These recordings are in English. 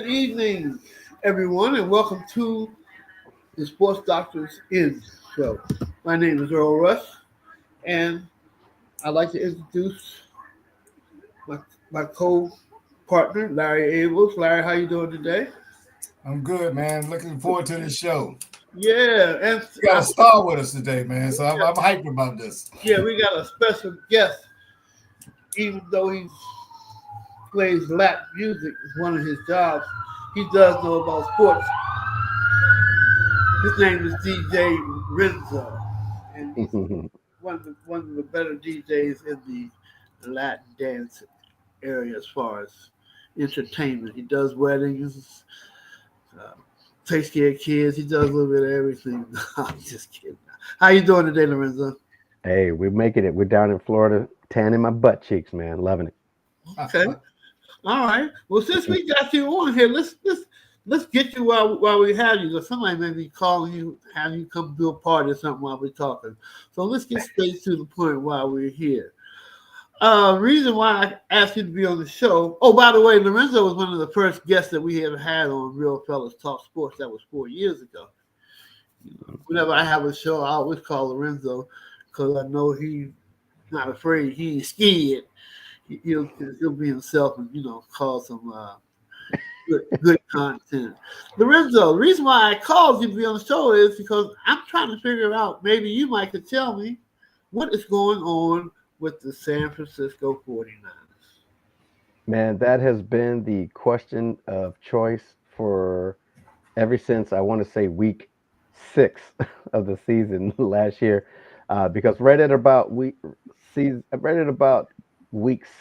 evening, everyone, and welcome to the Sports Doctors In Show. My name is Earl Rush, and I'd like to introduce my, my co-partner, Larry Ables. Larry, how you doing today? I'm good, man. Looking forward to this show. Yeah, and We got a star with us today, man. So I'm hyped about this. yeah, we got a special guest, even though he plays Latin music, is one of his jobs. He does know about sports. His name is DJ Renzo, and he's one of the better DJs in the Latin dance area as far as entertainment. He does weddings, uh, takes care of kids. He does a little bit of everything. I'm just kidding. How you doing today, Lorenzo? Hey, we're making it. We're down in Florida, tanning my butt cheeks, man. Loving it. Okay. All right. Well, since we got you on here, let's get you while we have you. Because somebody may be calling you, have you come do a party or something while we're talking. So let's get straight to the point while we're here. Reason why I asked you to be on the show. Oh, by the way, Lorenzo was one of the first guests that we ever had on Real Fellas Talk Sports. That was 4 years ago. Whenever I have a show, I always call Lorenzo because I know he's not afraid. He ain't scared. He'll be himself and cause some good content. Lorenzo, the reason why I called you to be on the show is because I'm trying to figure out, maybe you might could tell me what is going on with the San Francisco 49ers. Man, that has been the question of choice for ever since I want to say week 6 of the season last year, because right at about week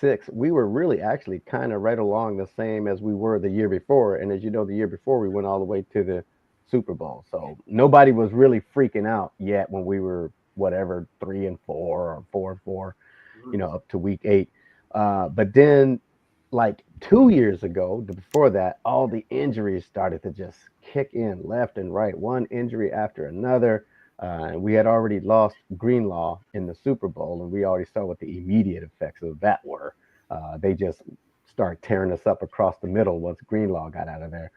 6, we were really actually kind of right along the same as we were the year before. And as you know, the year before we went all the way to the Super Bowl, so nobody was really freaking out yet when we were whatever 3-4 or 4-4, up to week 8. But then, like 2 years ago, before that, all the injuries started to just kick in left and right, one injury after another. And we had already lost Greenlaw in the Super Bowl, and we already saw what the immediate effects of that were. They just start tearing us up across the middle once Greenlaw got out of there.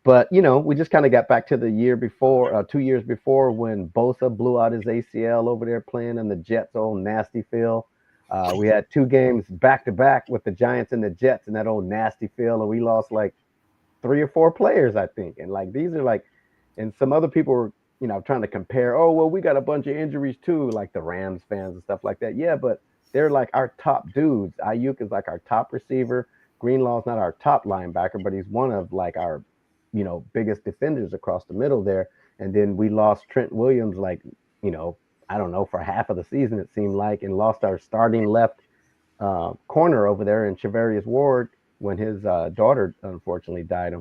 But we just kind of got back to the year before, 2 years before, when Bosa blew out his ACL over there playing in the Jets' old nasty field. We had 2 games back to back with the Giants and the Jets in that old nasty field, and we lost like 3 or 4 players, I think. And like these are like, and some other people were, trying to compare. Oh, well, we got a bunch of injuries too, like the Rams fans and stuff like that. Yeah, but they're like our top dudes. Ayuk is like our top receiver. Greenlaw's not our top linebacker, but he's one of like our, biggest defenders across the middle there. And then we lost Trent Williams, like, I don't know, for half of the season, it seemed like, and lost our starting left corner over there in Charvarius Ward when his daughter unfortunately died,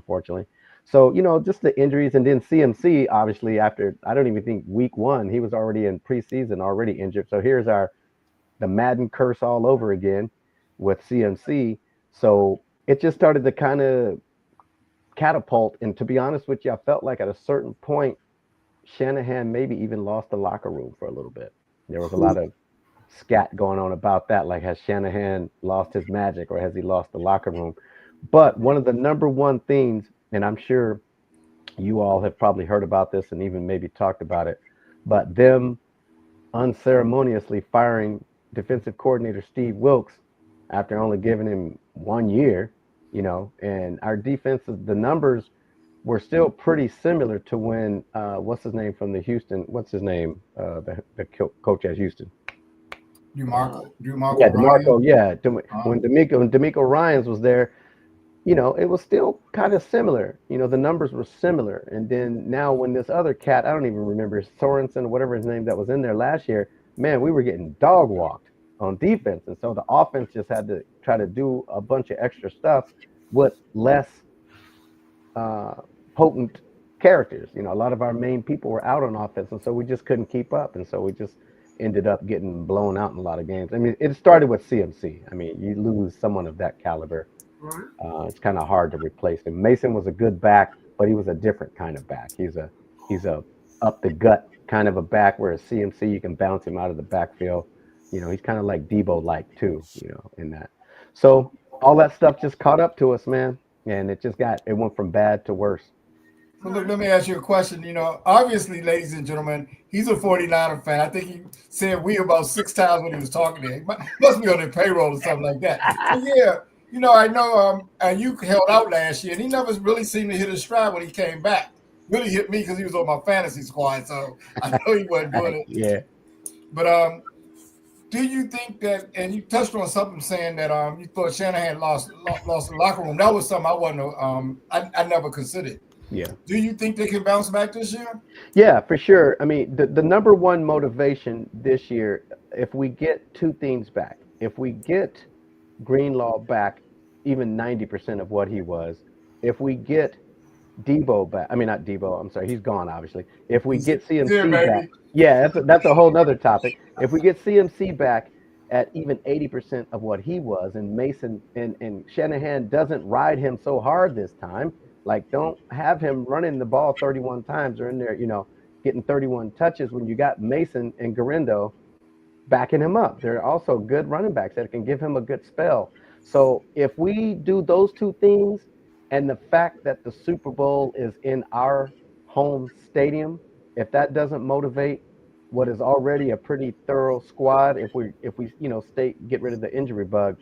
So, just the injuries. And then CMC, obviously, after, I don't even think week 1, he was already in preseason, already injured. So here's the Madden curse all over again with CMC. So it just started to kind of catapult. And to be honest with you, I felt like at a certain point, Shanahan maybe even lost the locker room for a little bit. There was a lot of scat going on about that. Like, has Shanahan lost his magic, or has he lost the locker room? But one of the number one things, and I'm sure you all have probably heard about this and even maybe talked about it, but them unceremoniously firing defensive coordinator Steve Wilks after only giving him 1 year, and our defensive, the numbers were still pretty similar to when, what's his name from the Houston, the coach at Houston? DeMarco. Yeah, DeMarco, yeah. When DeMeco Ryans was there, it was still kind of similar. The numbers were similar. And then now when this other cat, I don't even remember, Sorensen, whatever his name, that was in there last year, man, we were getting dog walked on defense. And so the offense just had to try to do a bunch of extra stuff with less potent characters. A lot of our main people were out on offense, and so we just couldn't keep up. And so we just ended up getting blown out in a lot of games. I mean, it started with CMC. I mean, you lose someone of that caliber, it's kind of hard to replace him. Mason was a good back, but he was a different kind of back. He's a up the gut kind of a back, whereas CMC, you can bounce him out of the backfield. He's kind of like Debo-like too, in that. So all that stuff just caught up to us, man. and it went from bad to worse. So look, let me ask you a question. You know, obviously, ladies and gentlemen, he's a 49er fan. I think he said we about 6 times when he was talking to him. Must be on the payroll or something like that. So yeah, you know, I know you held out last year, and he never really seemed to hit his stride when he came back. Really hit me because he was on my fantasy squad, so I know he wasn't doing it. Yeah. But do you think that? And you touched on something saying that you thought Shanahan lost the locker room. That was something I wasn't. I never considered. Yeah. Do you think they can bounce back this year? Yeah, for sure. I mean, the number one motivation this year, if we get two things back, if we get Greenlaw back, even 90% of what he was, if we get Debo back, I mean, not Debo, I'm sorry, he's gone, obviously. If we get CMC back, yeah, that's a whole nother topic. If we get CMC back at even 80% of what he was, and Mason and Shanahan doesn't ride him so hard this time, like, don't have him running the ball 31 times or in there, getting 31 touches when you got Mason and Garendo backing him up. They're also good running backs that can give him a good spell. So if we do those two things, and the fact that the Super Bowl is in our home stadium, if that doesn't motivate what is already a pretty thorough squad, if we get rid of the injury bug,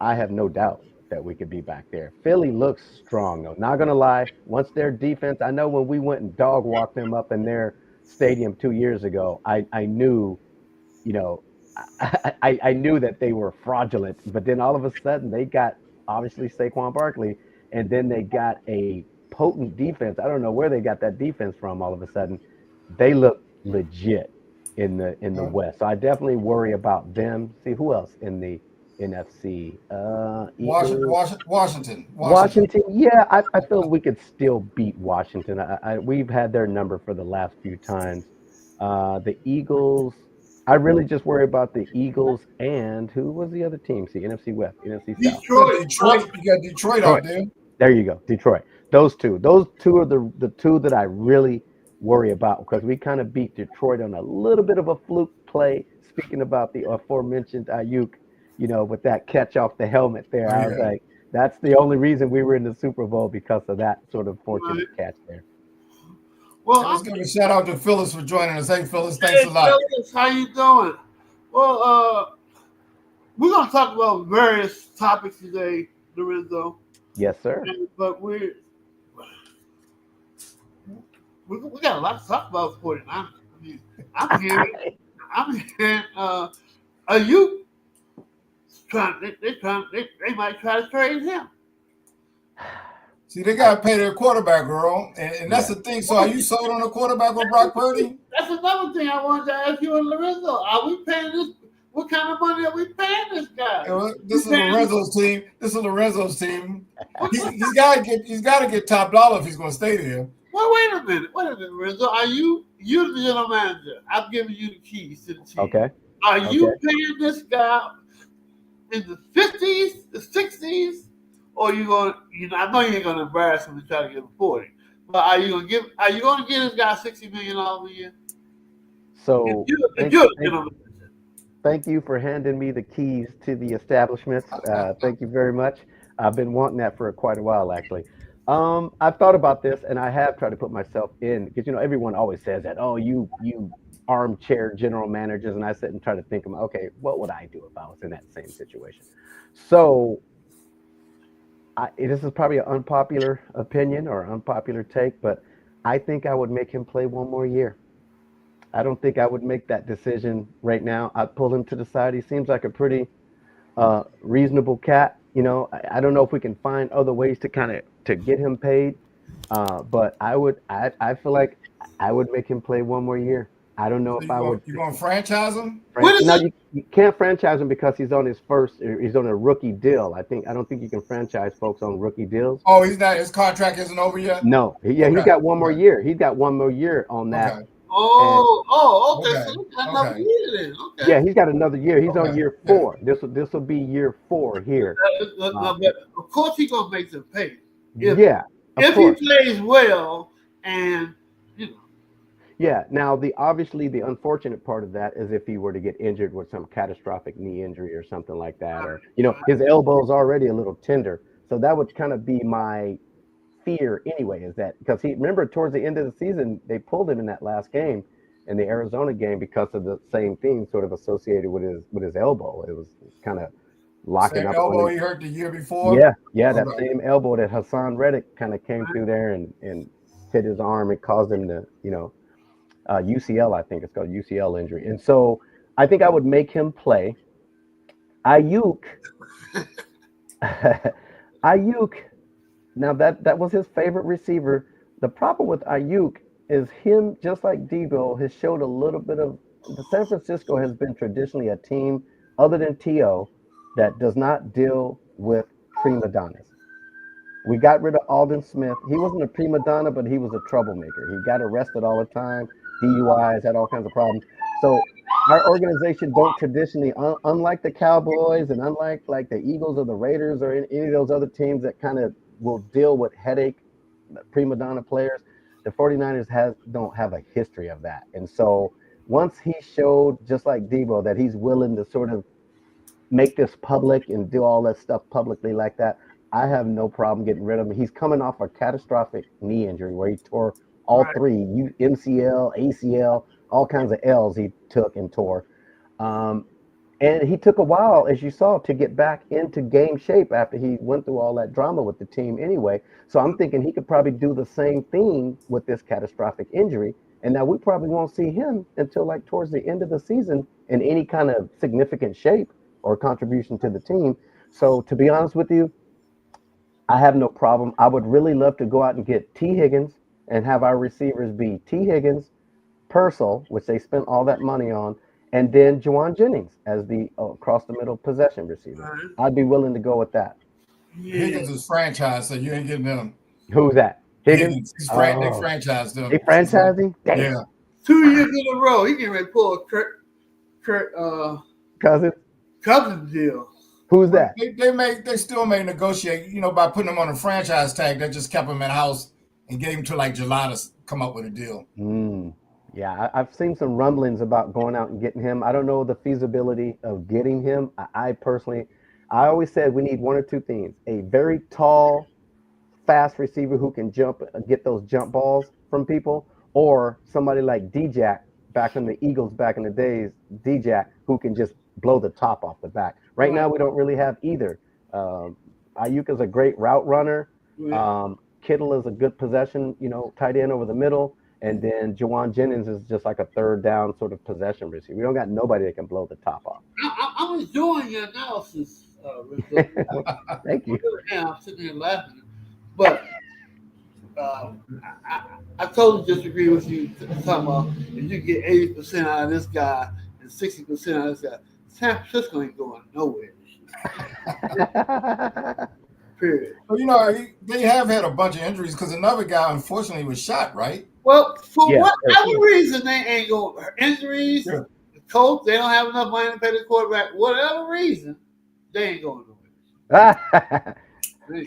I have no doubt that we could be back there. Philly looks strong, though. Not going to lie. Once their defense, I know when we went and dog walked them up in their stadium 2 years ago, I knew, I knew that they were fraudulent. But then all of a sudden they got, obviously, Saquon Barkley, and then they got a potent defense. I don't know where they got that defense from all of a sudden. They look legit in the West. So I definitely worry about them. See, who else in the NFC? Washington. Yeah, I feel we could still beat Washington. We've had their number for the last few times. The Eagles. I really just worry about the Eagles and who was the other team? See, NFC West, NFC South. Detroit. You got Detroit out there. There you go, Detroit. Those two are the two that I really worry about, because we kind of beat Detroit on a little bit of a fluke play. Speaking about the aforementioned Ayuk, with that catch off the helmet there, I was like, that's the only reason we were in the Super Bowl, because of that sort of fortunate catch there. Well, let's give a shout out to Phyllis for joining us. Hey, Phyllis, thanks a lot. Phyllis, how you doing? Well, we're gonna talk about various topics today, Lorenzo. Yes, sir. But we got a lot to talk about for it. I'm hearing are you trying? They might try to trade him. See, they got to pay their quarterback, girl, and that's the thing. So, are you sold on a quarterback with Brock Purdy? That's another thing I wanted to ask you and Lorenzo. Are we paying this? What kind of money are we paying this guy? This is Lorenzo's team. He's got to get top dollar if he's going to stay there. Well, wait a minute, Lorenzo. You're the general manager? I'm giving you the keys to the team. Okay. Are you paying this guy in the 50s, the 60s? Or you going? I know you ain't going to embarrass him to try to get him 40. But are you going to give this guy $60 million a year? So thank you for handing me the keys to the establishment. Thank you very much. I've been wanting that for quite a while, actually. I've thought about this, and I have tried to put myself in, because everyone always says that. Oh, you armchair general managers, and I sit and try to think about, okay, what would I do if I was in that same situation? So. This is probably an unpopular opinion or unpopular take, but I think I would make him play one more year. I don't think I would make that decision right now. I'd pull him to the side. He seems like a pretty reasonable cat. I don't know if we can find other ways to get him paid, but I feel like I would make him play one more year. I don't know if I would. You going to franchise him? You can't franchise him because he's on he's on a rookie deal. I don't think you can franchise folks on rookie deals. Oh, he's not. His contract isn't over yet. No, He's got one more year. He's got one more year on that. Okay. Okay. So he's got another year then. Okay. Yeah, he's got another year. He's on year 4. This will be year 4 here. Of course, he's gonna make them pay. If he plays well, and Yeah. Now, obviously the unfortunate part of that is if he were to get injured with some catastrophic knee injury or something like that, or his elbow is already a little tender. So that would kind of be my fear anyway, is that because he remember towards the end of the season they pulled him in that last game in the Arizona game because of the same thing sort of associated with his elbow. It was kind of locking Same up elbow on him. he hurt the year before. Yeah, that Okay. same elbow that Hassan Reddick kind of came through there and hit his arm. It caused him to, UCL, I think it's called UCL injury. And so I think I would make him play. Ayuk, Ayuk. Now that was his favorite receiver. The problem with Ayuk is him, just like Debo, has showed a little bit of. The San Francisco has been traditionally a team, other than T.O., that does not deal with prima donnas. We got rid of Alden Smith. He wasn't a prima donna, but he was a troublemaker. He got arrested all the time, DUIs, had all kinds of problems. So our organization don't traditionally, unlike the Cowboys and unlike like the Eagles or the Raiders or any of those other teams that kind of will deal with headache prima donna players, the 49ers don't have a history of that. And so once he showed, just like Debo, that he's willing to sort of make this public and do all that stuff publicly like that, I have no problem getting rid of him. He's coming off a catastrophic knee injury where he tore all three MCL, ACL, all kinds of L's he took and tore. And he took a while, as you saw, to get back into game shape after he went through all that drama with the team anyway. So I'm thinking he could probably do the same thing with this catastrophic injury. And now we probably won't see him until like towards the end of the season in any kind of significant shape or contribution to the team. So to be honest with you, I have no problem. I would really love to go out and get T. Higgins and have our receivers be T. Higgins, Purcell, which they spent all that money on, and then Juwan Jennings as the across the middle possession receiver. I'd be willing to go with that. Higgins is franchise, so you ain't getting them. Who's that? Higgins? They franchised them. They franchised him? Damn. Yeah. 2 years in a row, he can ready to pull a Kirk Cousins deal. Who's that? They still may negotiate, by putting him on a franchise tag. That just kept him in house and gave him to like July to come up with a deal. Yeah, I've seen some rumblings about going out and getting him. I don't know the feasibility of getting him. I always said we need one or two things: a very tall, fast receiver who can jump, get those jump balls from people, or somebody like D-Jack back in the Eagles back in the days, D-Jack, who can just blow the top off the back. Right now, we don't really have either. Ayuk is a great route runner. Kittle is a good possession, tight end over the middle. And then Juwan Jennings is just like a third down sort of possession receiver. We don't got nobody that can blow the top off. I'm enjoying your analysis, Thank you. I'm sitting there laughing. But I totally disagree with you talking about if you get 80% out of this guy and 60% out of this guy. San Francisco ain't going nowhere. Period. Well, they have had a bunch of injuries because another guy, unfortunately, was shot, right? Well, for whatever reason, they ain't going injuries. Yeah. The coach, they don't have enough money to pay the quarterback. Whatever reason, they ain't going nowhere.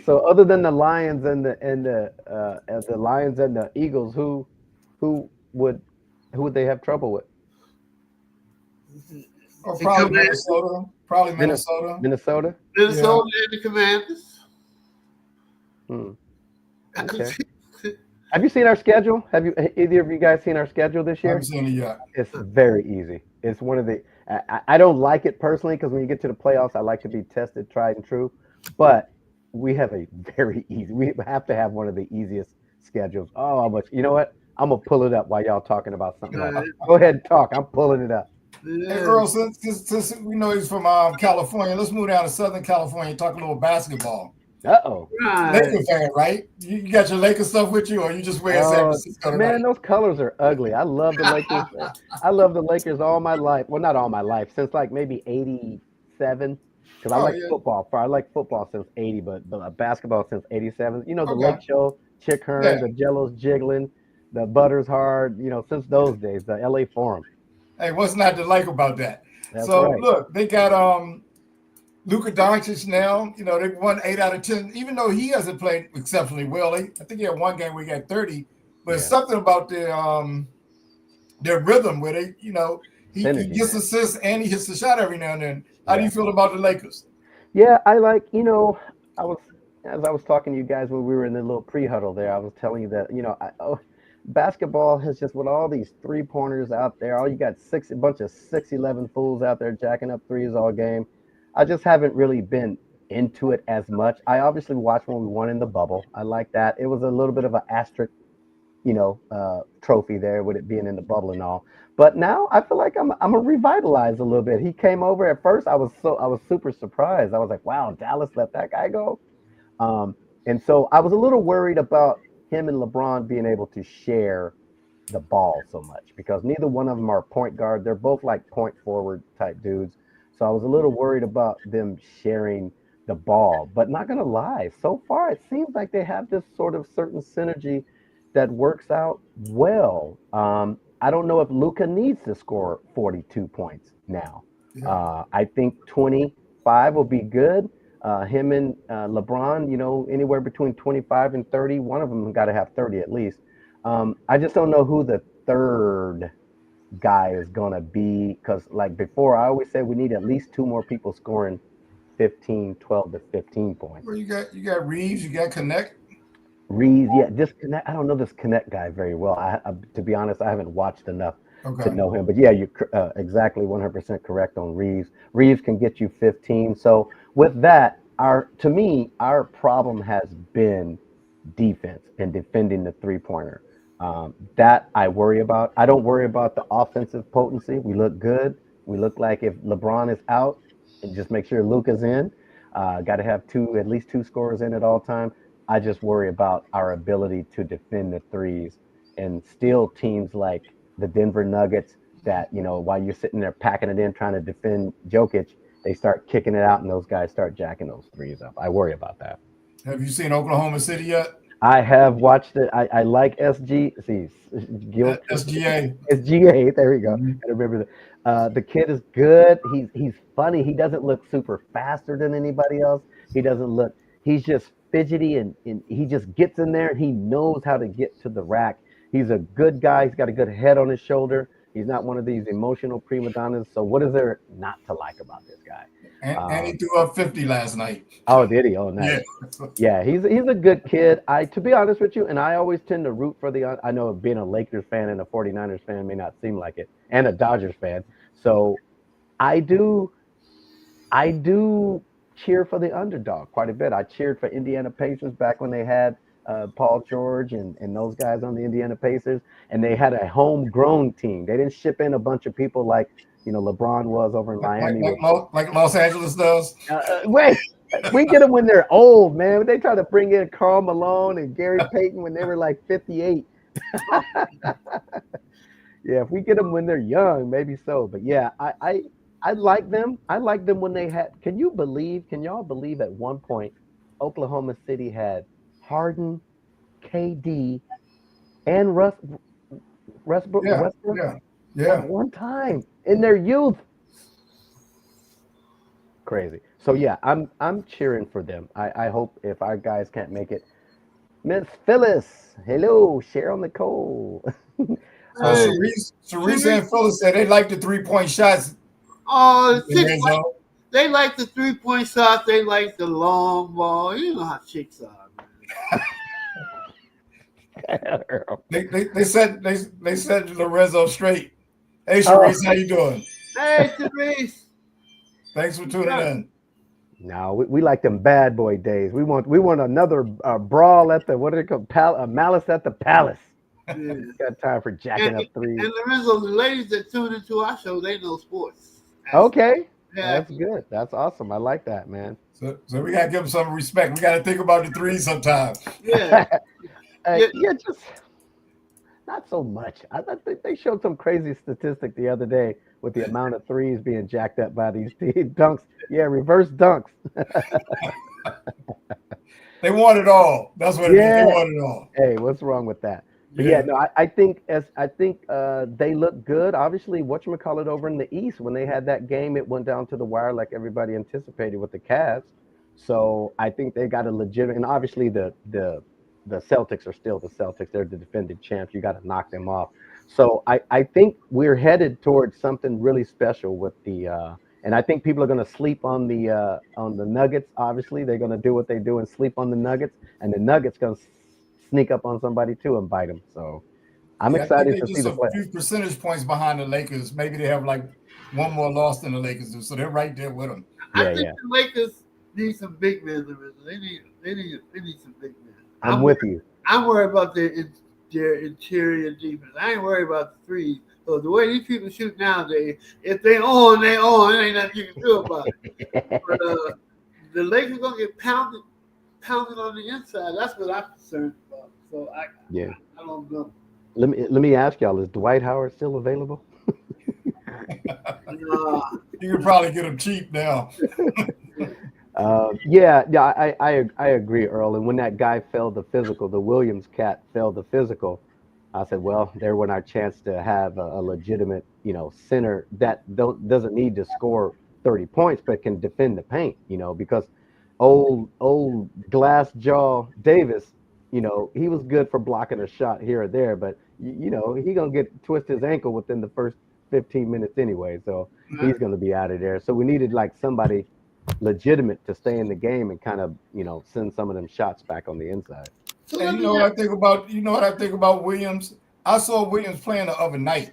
So, other than the Lions and the Lions and the Eagles, who would they have trouble with? Or probably Minnesota. Minnesota. Minnesota and the Commanders. Okay. Have you seen our schedule? Have either of you guys seen our schedule this year? I haven't seen it yet. It's very easy. It's one of the. I don't like it personally because when you get to the playoffs, I like to be tested, tried and true. But we have a very easy. We have to have one of the easiest schedules. Oh, but you know what? I'm gonna pull it up while y'all talking about something else. Go ahead and talk. I'm pulling it up. Hey, Earl, since we know he's from California, let's move down to Southern California and talk a little basketball. Uh-oh. Laker fan, right? You got your Lakers stuff with you, or you just wear San Francisco tonight? Man, those colors are ugly. I love the Lakers. I love the Lakers all my life. Well, not all my life, since like maybe 87. Because I like football. I like football since 80, but basketball since 87. The Lake Show, Chick Hearn, the Jello's jiggling, the Butter's hard, since those days, the LA Forum. Hey, what's not to like about that? That's so, right. Look, they got Luka Doncic now. They won 8 out of 10, even though he hasn't played exceptionally well. I think he had one game where he got 30, but it's something about their rhythm where they, he gets assists and he hits the shot every now and then. How do you feel about the Lakers? Yeah, I like, I was as I was talking to you guys when we were in the little pre-huddle there, I was telling you that basketball has just with all these three-pointers out there, all you got a bunch of 6'11" fools out there jacking up threes all game. I just haven't really been into it as much. I obviously watched when we won in the bubble. I like that. It was a little bit of an asterisk, trophy there with it being in the bubble and all. But now I feel like I'm a revitalized a little bit. He came over at first. I was super surprised. I was like, wow, Dallas let that guy go. Um, and so I was a little worried about him and LeBron being able to share the ball so much because neither one of them are point guard. They're both like point forward type dudes. So I was a little worried about them sharing the ball. But not gonna lie, so far it seems like they have this sort of certain synergy that works out well. I don't know if Luca needs to score 42 points now. Yeah. I think 25 will be good. Him and LeBron, anywhere between 25 and 30. One of them got to have 30 at least. I just don't know who the third guy is going to be because, like before, I always said we need at least two more people scoring 12 to 15 points. Well, you got Reeves, you got Connect. Reeves, yeah, this Connect. I don't know this Connect guy very well. To be honest, I haven't watched enough to know him. But yeah, you're exactly 100% correct on Reeves. Reeves can get you 15. So with that, our problem has been defense and defending the three-pointer. That I worry about. I don't worry about the offensive potency. We look good. We look like if LeBron is out, and just make sure Luka's in. Got to have at least two scorers in at all time. I just worry about our ability to defend the threes and still teams like the Denver Nuggets that, while you're sitting there packing it in, trying to defend Jokic, they start kicking it out and those guys start jacking those threes up. I worry about that. Have you seen Oklahoma City yet? I have watched it. I like SGA. SGA. There we go. I remember that. The kid is good. He's funny. He doesn't look super faster than anybody else. He's just fidgety and he just gets in there and he knows how to get to the rack. He's a good guy. He's got a good head on his shoulder. He's not one of these emotional prima donnas. So what is there not to like about this guy? And he threw up 50 last night. Oh, did he? Oh, nice. Yeah, he's a good kid. To be honest with you, and I always tend to root for I know being a Lakers fan and a 49ers fan may not seem like it, and a Dodgers fan. So I do cheer for the underdog quite a bit. I cheered for Indiana Pacers back when they had Paul George and those guys on the Indiana Pacers, and they had a homegrown team. They didn't ship in a bunch of people like LeBron was over in Miami. Like Los Angeles does. Wait, we get them when they're old, man. They try to bring in Karl Malone and Gary Payton when they were like 58. Yeah, if we get them when they're young, maybe so. But yeah, I like them. I like them when they had. Can y'all believe at one point Oklahoma City had Harden, KD, and Westbrook? Yeah. At one time in their youth. Crazy. So yeah, I'm cheering for them. I hope if our guys can't make it. Miss Phyllis, hello, Cheryl Nicole. Cerise and Phyllis said they like the 3-point shots. Oh, they like the 3-point shots. They like the long ball. You know how chicks are, man. They said Lorenzo straight. Hey, Cerise, how you doing? Hey, Cerise. Thanks for tuning in. No, we like them bad boy days. We want another brawl at the Malice at the Palace. Yeah. Got time for jacking up threes. And Lorenzo, the ladies that tune into our show, they know sports. Okay. Yeah. That's good. That's awesome. I like that, man. So we gotta give them some respect. We gotta think about the threes sometimes. Yeah. Just not so much. I think they showed some crazy statistic the other day with the amount of threes being jacked up by these dunks. Yeah, reverse dunks. They want it all. That's what it is. They want it all. Hey, what's wrong with that? But I think they look good. Obviously, whatchamacallit over in the East, when they had that game, it went down to the wire like everybody anticipated with the Cavs. So I think they got a legitimate, and obviously the Celtics are still the Celtics. They're the defending champs. You got to knock them off. So I think we're headed towards something really special with the And I think people are going to sleep on the Nuggets. Obviously, they're going to do what they do and sleep on the Nuggets, and the Nuggets going to sneak up on somebody too and bite them. So I'm Yeah, I think excited they're to see just the a play. few percentage points behind the Lakers. Maybe they have like one more loss than the Lakers do, so they're right there with them. I Yeah, think yeah, the Lakers need some big men. They need some big men. I'm with you. I'm worried about their interior defense. I ain't worried about the threes. So the way these people shoot nowadays, if they on, they on. There ain't nothing you can do about it. But the Lakers gonna get pounded on the inside. That's what I'm concerned about. So Yeah. I don't know. Let me ask y'all: is Dwight Howard still available? Uh, You can probably get them cheap now. Yeah. I agree, Earl. And when that guy failed the physical, the Williams cat failed the physical, I said, well, there went our chance to have a legitimate, center that doesn't need to score 30 points, but can defend the paint, because old glass jaw Davis, he was good for blocking a shot here or there, but he gonna get twist his ankle within the first 15 minutes anyway, so he's gonna be out of there. So we needed like somebody legitimate to stay in the game and kind of send some of them shots back on the inside. so And let you me know what ask, I think about Williams? I saw Williams playing the other night,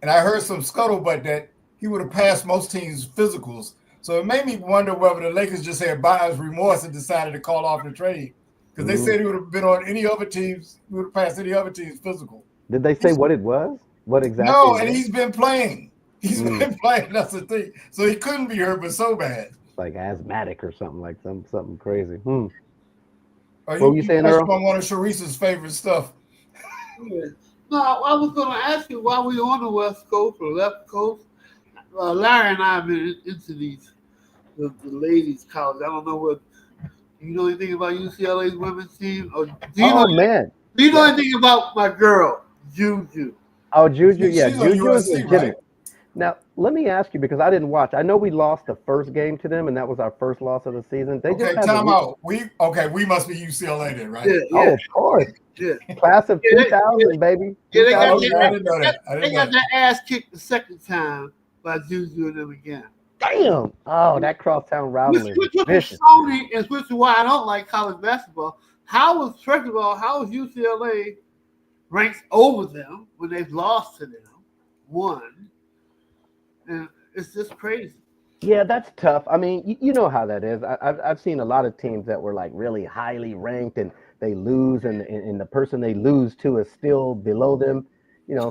and I heard some scuttlebutt that he would have passed most teams' physicals. So it made me wonder whether the Lakers just had buyer's remorse and decided to call off the trade. Because they said he would have been on any other teams, he would have passed any other team's physical. Did they say what it was? What exactly? No, it and was? he's been playing. He's been playing. That's the thing. So he couldn't be hurt, but so bad. Like asthmatic or something, like something crazy. Oh, What were you saying, touched Earl? on one of Sharice's favorite stuff. yeah. No, I was going to ask you why we on the West Coast or left coast. Larry and I have been into the ladies' college. I don't know what. Do you know anything about UCLA's women's team? Or do you Oh know? man. Do you know Yeah. anything about my girl Juju? Oh, Juju. Yeah, She's on Juju is USC, legitimate. right? Now, let me ask you because I didn't watch. I know we lost the first game to them, and that was our first loss of the season. They Okay, just time out. We must be UCLA then, right? Yeah, Oh, yeah, of course. yeah. Class of Yeah, 2000, baby. Yeah, they got, Oh, 2000. yeah, I didn't know that. I they didn't know got that. their ass kicked the second time by Juju and them again. Damn. Oh, that crosstown rivalry. Which was Vicious. Sony, and which is why I don't like college basketball. First of all, how was UCLA ranked over them when they've lost to them? One. And it's just crazy. Yeah, that's tough. I mean, you know how that is. I've seen a lot of teams that were like really highly ranked and they lose, and the person they lose to is still below them.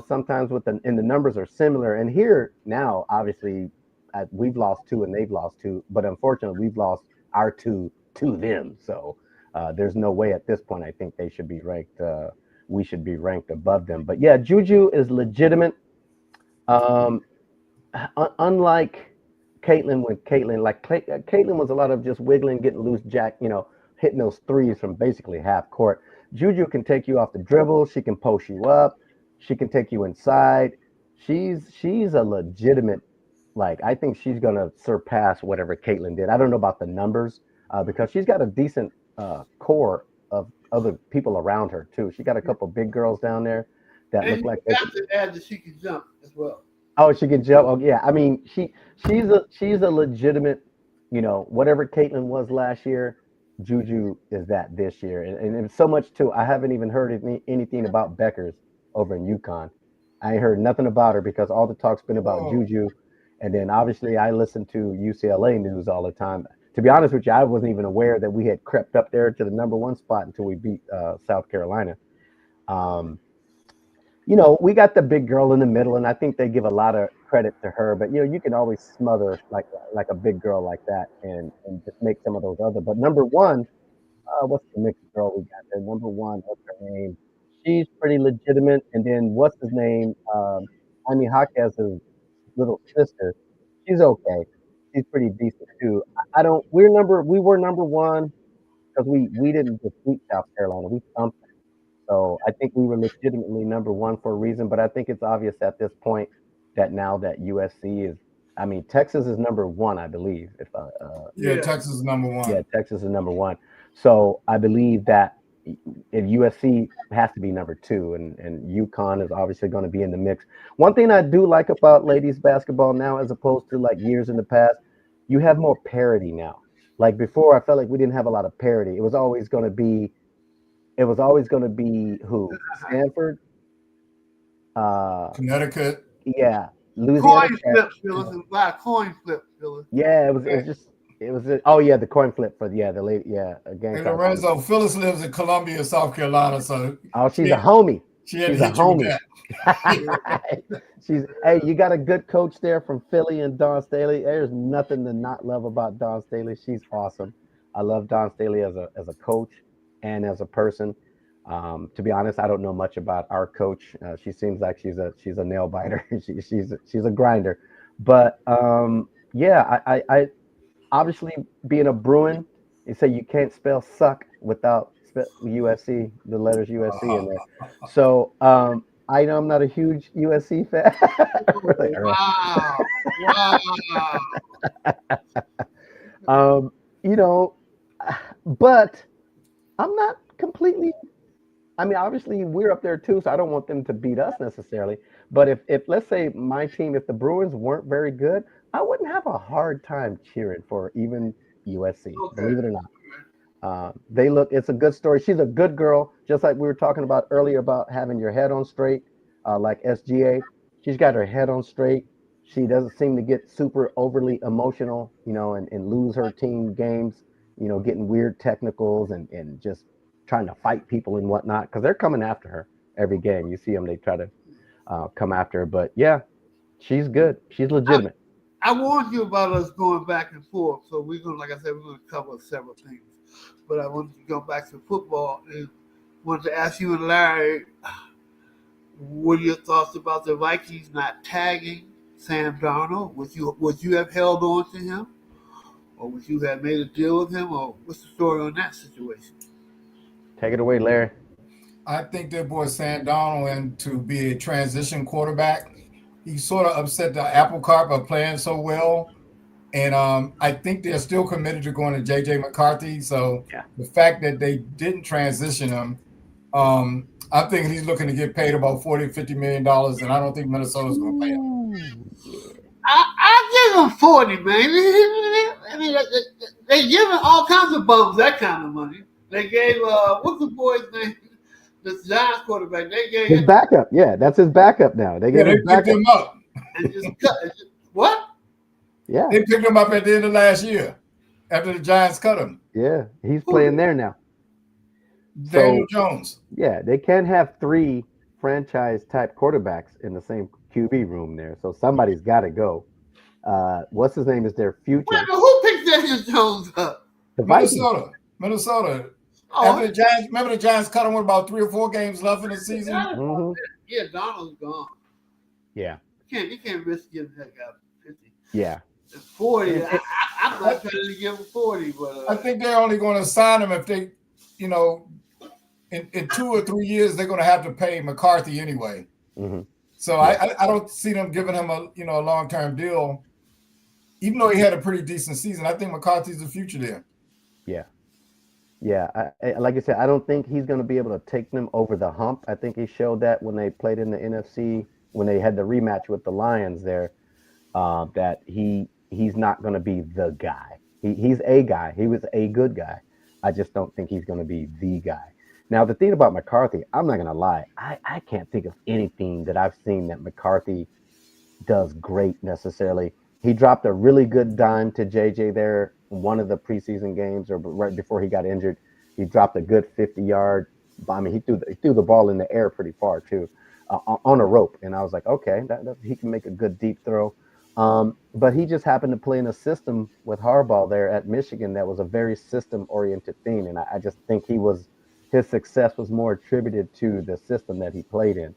Sometimes and the numbers are similar. And here now, obviously, we've lost two and they've lost two, but unfortunately, we've lost our two to them. So there's no way at this point. I think they should be ranked. We should be ranked above them. But yeah, Juju is legitimate. Unlike Caitlin, Caitlin was a lot of just wiggling, getting loose, hitting those threes from basically half court. Juju can take you off the dribble. She can post you up. She can take you inside. She's a legitimate, I think she's gonna surpass whatever Caitlin did. I don't know about the numbers because she's got a decent core of other people around her too. She got a couple big girls down there that And look you like they got to add that she can jump as well. Oh, she can jump. Oh, yeah. I mean, she's a legitimate, whatever Caitlin was last year, Juju is that this year, and it's so much too. I haven't even heard anything about Beckers over in UConn. I ain't heard nothing about her because all the talk's been about Juju, and then obviously I listen to UCLA news all the time. To be honest with you, I wasn't even aware that we had crept up there to the number one spot until we beat South Carolina. We got the big girl in the middle, and I think they give a lot of credit to her. But you can always smother like a big girl like that, and just make some of those other. But number one, what's the mixed girl we got there? Number one, what's her name? She's pretty legitimate. And then what's his name? Amy Jaquez's little sister. She's okay. She's pretty decent too. I don't. We were number one because we didn't defeat South Carolina. We thumped. So I think we were legitimately number one for a reason, but I think it's obvious at this point that now that USC is, I mean, Texas is number one, I believe. Texas is number one. Yeah, Texas is number one. So I believe that and USC has to be number 2, and UConn is obviously going to be in the mix. One thing I do like about ladies basketball now, as opposed to like years in the past, you have more parity now. Like before, I felt like we didn't have a lot of parity. It was always going to be who? Stanford, uh, Connecticut. yeah, Louisiana Coin Tech. flip, Phyllis. A lot of coin flip, Phyllis. Yeah, oh yeah, the coin flip for the late, yeah, Hey, again. Lorenzo, Phyllis lives in Columbia, South Carolina, so Oh, she's a homie. she had She's to a hit you with homie. that. Hey, you got a good coach there from Philly and Dawn Staley. There's nothing to not love about Dawn Staley. She's awesome. I love Dawn Staley as a coach and as a person. To be honest, I don't know much about our coach. She seems like she's a nail biter. She's a grinder. But yeah, I obviously being a Bruin, you say you can't spell suck without USC, the letters USC in there. So I know I'm not a huge USC fan. Wow. Wow. You know, but I'm not completely. I mean, obviously we're up there too, so I don't want them to beat us necessarily. But if let's say my team, if the Bruins weren't very good, I wouldn't have a hard time cheering for even USC. Okay. Believe it or not. It's a good story. She's a good girl, just like we were talking about earlier about having your head on straight, like SGA. She's got her head on straight. She doesn't seem to get super overly emotional, and lose her team games, getting weird technicals and just trying to fight people and whatnot, because they're coming after her every game. You see them, they try to come after her. But yeah, she's good. She's legitimate. I warned you about us going back and forth, so we're gonna, like I said, we're gonna cover several things. But I wanted to go back to football and wanted to ask you and Larry, what are your thoughts about the Vikings not tagging Sam Darnold? Would you have held on to him, or would you have made a deal with him, or what's the story on that situation? Take it away, Larry. I think their boy Sam Darnold went to be a transition quarterback. He sort of upset the apple cart by playing so well. And I think they're still committed to going to J.J. McCarthy. So the fact that they didn't transition him, I'm thinking he's looking to get paid about $40, $50 million, and I don't think Minnesota's going to pay him. I give him 40, man. I mean, they giving all kinds of bums that kind of money. They gave what's the boy's name? The Giants quarterback. They gave his backup. Yeah, that's his backup now. They picked him up. And just cut. What? Yeah, they picked him up at the end of last year after the Giants cut him. Yeah, he's playing there now. Daniel Jones. Yeah, they can't have 3 franchise type quarterbacks in the same QB room there. So somebody's got to go. What's his name is their future. Wait, who picked Daniel Jones up? The Minnesota. After the Giants, remember the Giants cut him with about 3 or 4 games left in the season? Mm-hmm. Yeah, Donald's gone. Yeah. You can't risk giving that guy 50. Yeah. 40. I'm not trying to give him 40, but I think they're only going to sign him if they, in 2 or 3 years they're going to have to pay McCarthy anyway. Mm-hmm. So I don't see them giving him a long-term deal, even though he had a pretty decent season. I think McCarthy's the future there. Yeah. Yeah, like I said, I don't think he's going to be able to take them over the hump. I think he showed that when they played in the NFC, when they had the rematch with the Lions there, that he's not going to be the guy. He's a guy. He was a good guy. I just don't think he's going to be the guy. Now, the thing about McCarthy, I'm not going to lie. I can't think of anything that I've seen that McCarthy does great necessarily. He dropped a really good dime to JJ there in one of the preseason games, or right before he got injured. He dropped a good 50-yard. I mean, he threw the ball in the air pretty far too, on a rope. And I was like, okay, that he can make a good deep throw. But he just happened to play in a system with Harbaugh there at Michigan that was a very system-oriented thing, and I just think his success was more attributed to the system that he played in.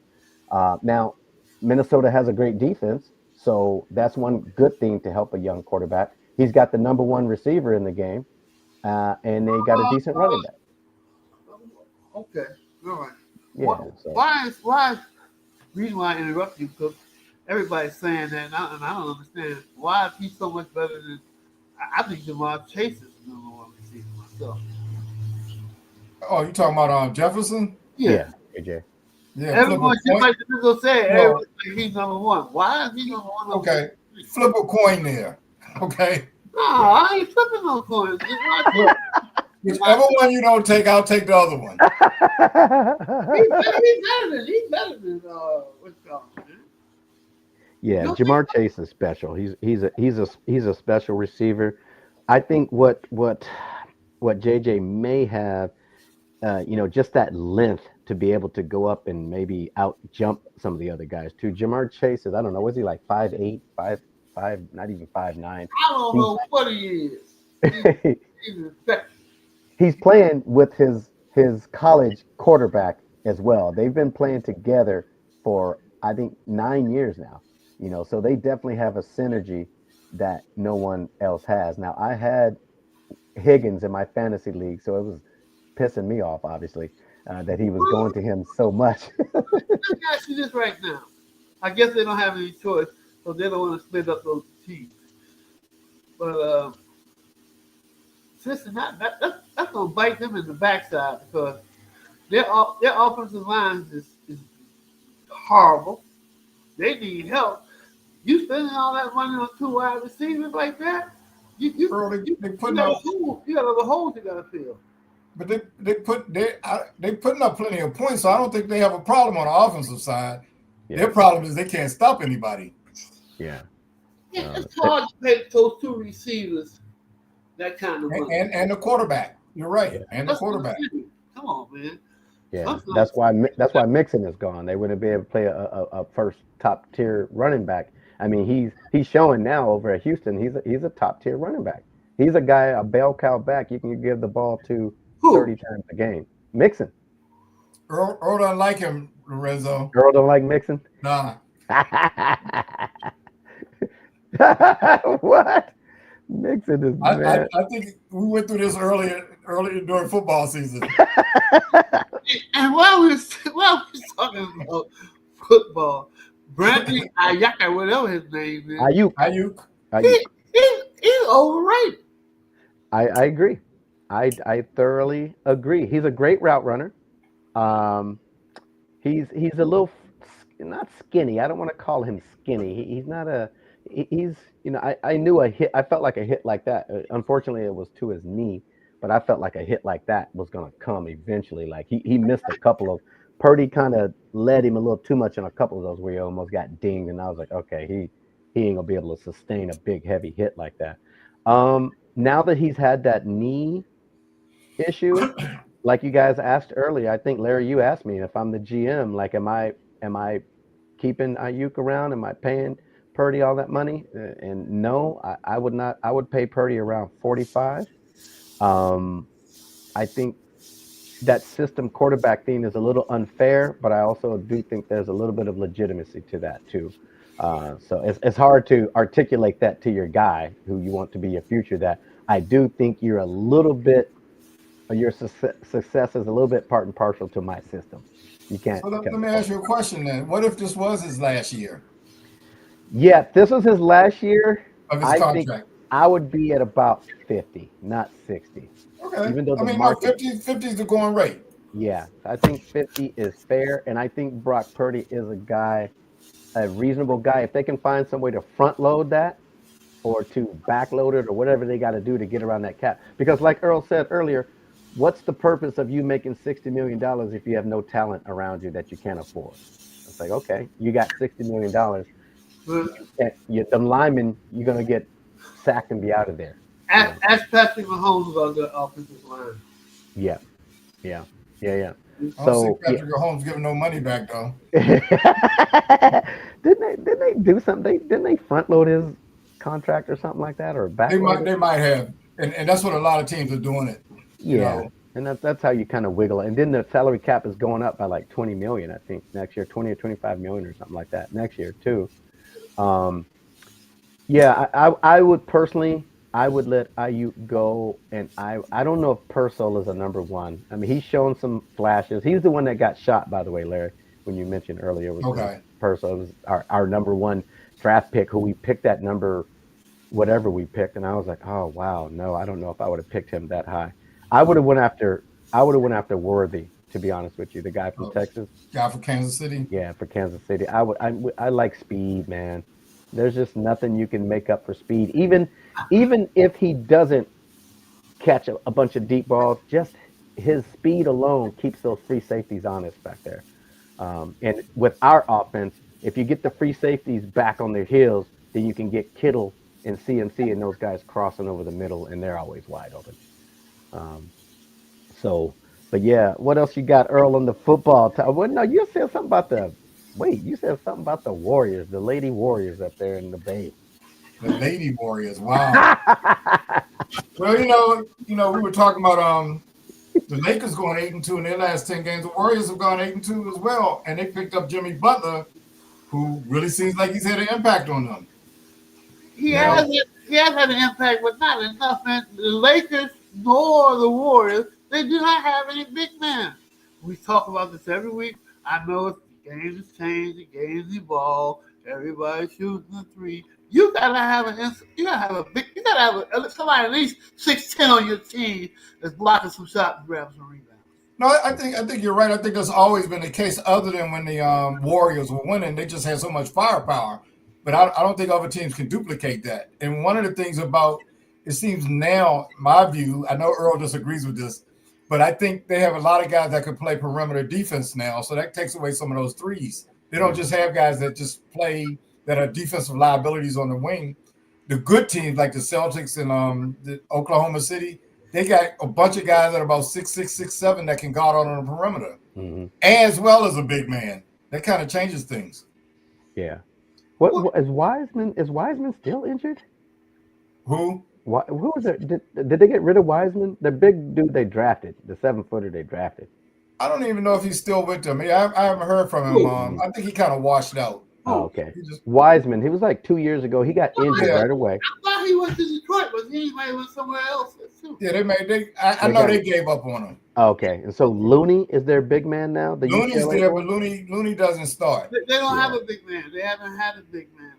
Now, Minnesota has a great defense. So that's one good thing to help a young quarterback. He's got the number 1 receiver in the game, and they got a decent running back. Okay, all right. Yeah. Why is reason why I interrupt you, because everybody's saying that, and I don't understand why is he so much better than. I think Jamar Chase is the number 1 receiver myself. Oh, you talking about Jefferson? Yeah. AJ. Yeah, Everyone, just like the Eagles said, Well, everyone think he's number one. Why is he number one? okay, flip a coin there. Okay, No, I ain't flipping no coins. Just watch it. look, whichever one you don't take, I'll take the other one. He's better than what's called, man. Yeah, No, Jamar Chase is special. He's a special receiver. I think what JJ may have, just that length to be able to go up and maybe out jump some of the other guys too. Jamar Chase is, I don't know, was he like 5'8", 5'5", not even 5'9"? I don't know what he is. He's infected. He's playing with his college quarterback as well. They've been playing together for I think 9 years now. So they definitely have a synergy that no one else has. Now I had Higgins in my fantasy league, so it was pissing me off, obviously, that he was going to him so much. Let me ask you this right now. I guess they don't have any choice, so they don't want to split up those teams. But Cincinnati, that's going to bite them in the backside because their offensive line is horrible. They need help. You spending all that money on 2 wide receivers like that? You got a hole you got to fill. But they putting up plenty of points, so I don't think they have a problem on the offensive side. Yeah. Their problem is they can't stop anybody. Yeah. It's hard to pay those 2 receivers that kind of money. And the quarterback. You're right. Yeah. And the quarterback. Come on, man. Yeah, that's why Mixon is gone. They wouldn't be able to play a first top tier running back. I mean, he's showing now over at Houston. He's a top tier running back. He's a guy, a bell cow back. You can give the ball to 30 times a game. Mixon. Earl don't like him, Lorenzo. Earl don't like Mixon. Nah. What? Mixon is bad. I think we went through this earlier during football season. And while we're talking about football, Brandon Ayuk, whatever his name is, Ayuk. he's overrated. I agree. I thoroughly agree. He's a great route runner. He's a little not skinny. I don't want to call him skinny. He's not a. He's I knew a hit. I felt like a hit like that. Unfortunately, it was to his knee, but I felt like a hit like that was gonna come eventually. Like he missed a couple of. Purdy kind of led him a little too much on a couple of those where he almost got dinged, and I was like, okay, he ain't gonna be able to sustain a big heavy hit like that. Now that he's had that knee issue, like you guys asked earlier, I think Larry, you asked me if I'm the GM, like, am I keeping Ayuk around? Am I paying Purdy all that money? And no, I would not. I would pay Purdy around 45. I think that system quarterback thing is a little unfair, but I also do think there's a little bit of legitimacy to that too. So it's hard to articulate that to your guy who you want to be your future. That I do think you're a little bit, your success is a little bit part and parcel to my system. You can't. So let me ask you a question then. What if this was his last year? Yeah, if this was his last year of his contract, think I would be at about 50, not 60. Okay. Even though the market, 50 is the going rate. Yeah, I think 50 is fair, and I think Brock Purdy is a reasonable guy. If they can find some way to front load that or to back load it or whatever they got to do to get around that cap. Because like Earl said earlier, what's the purpose of you making $60 million if you have no talent around you that you can't afford? It's like, okay, you got $60 million. The lineman, you're going to get sacked and be out of there. Ask Patrick Mahomes about the offensive line. Yeah. I don't see Patrick Mahomes giving no money back though. Didn't they do something? Didn't they front load his contract or something like that, or back? They might have, and that's what a lot of teams are doing it. Yeah, and that's how you kind of wiggle it. And then the salary cap is going up by like 20 million, I think, next year, 20 or 25 million or something like that next year too. Yeah, I would personally. I would let Ayuk go, and I don't know if Purcell is a number one. I mean, he's shown some flashes. He's the one that got shot, by the way, Larry, when you mentioned earlier. Okay. Purcell was our number one draft pick, who we picked that number, whatever we picked, and I was like, oh, wow, no, I don't know if I would have picked him that high. I would have went after I would have went after Worthy, to be honest with you, the guy from Oh, Texas. guy for Kansas City. Yeah, for Kansas City. I like speed, man. There's just nothing you can make up for speed. Even if he doesn't catch a bunch of deep balls, just his speed alone keeps those free safeties honest back there. And with our offense, if you get the free safeties back on their heels, then you can get Kittle and CMC and those guys crossing over the middle, and they're always wide open. Um, so, but yeah, what else you got, Earl, on the football? Well, no, you said something about you said something about the Warriors, the Lady Warriors up there in the Bay. The Lady Warriors. Wow. Well, we were talking about the Lakers going 8-2 in their last 10 games. The Warriors have gone 8-2 as well, and they picked up Jimmy Butler, who really seems like he's had an impact on them. He has had an impact, but not enough. Man, the Lakers nor the Warriors, they do not have any big men. We talk about this every week. I know the games change, the games evolve. Everybody's shooting the three. You gotta have somebody at least 6'10" on your team that's blocking some shots and grabbing some rebounds. No, I think you're right. I think that's always been the case, other than when the Warriors were winning. They just had so much firepower. But I don't think other teams can duplicate that. And one of the things about it seems now, my view, I know Earl disagrees with this, but I think they have a lot of guys that can play perimeter defense now. So that takes away some of those threes. They don't just have guys that just play that are defensive liabilities on the wing. The good teams like the Celtics and the Oklahoma City, they got a bunch of guys that are about 6'6", 6'7" that can guard on the perimeter, as well as a big man. That kind of changes things. Yeah. What is Wiseman? Is Wiseman still injured? Who? Who was it? Did they get rid of Wiseman? The big dude they drafted, the 7-footer they drafted. I don't even know if he's still with them. I haven't heard from him. I think he kind of washed out. Oh, okay. Wiseman, he was like 2 years ago. He got injured right away. I thought he went to Detroit, but he might went somewhere else too. Yeah, I know they gave up on him. Okay, and so Looney is their big man now. Looney's there, but Looney doesn't start. They don't have a big man. They haven't had a big man.